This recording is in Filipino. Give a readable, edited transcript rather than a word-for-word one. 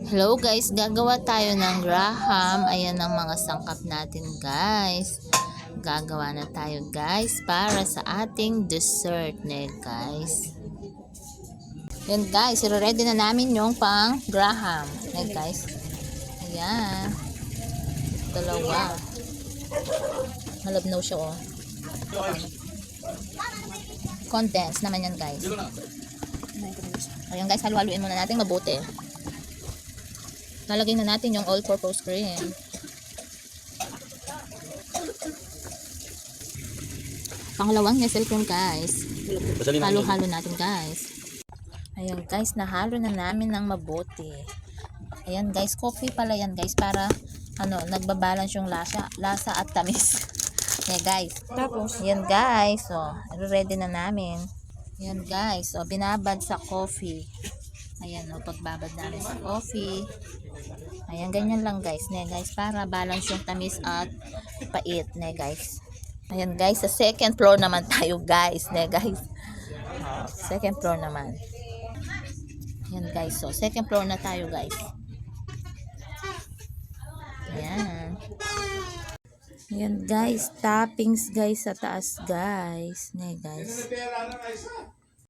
Hello guys, gagawa tayo ng graham. Ayan ang mga sangkap natin guys. Gagawa na tayo guys para sa ating dessert na guys. Yan guys, i-ready na namin yung pang graham. Yan guys. Ayan. Dalawa. Malabnaw siya oh. Condense naman yan guys. Ayan guys, halu-haluin muna natin mabuti. Lalagay na natin yung all-purpose cream. Pangalawang nestle cream guys. Halo-halo natin guys. Ayan guys, nahalo na namin ng mabuti. Ayan guys, coffee pala yan guys para nagbabalance yung lasa at tamis. Ayan guys. Tapos, ayan guys, so ready na namin. Ayan guys, so binabad sa coffee. Ayan o, pagbabad namin sa coffee. Ayan, ganyan lang guys. Ne guys, para balance yung tamis at pait. Ne guys. Ayan guys, sa second floor naman tayo guys. Ne guys. Second floor naman. Ayan guys, so second floor na tayo guys. Ayan. Ayan guys, toppings guys sa taas guys. Ne guys.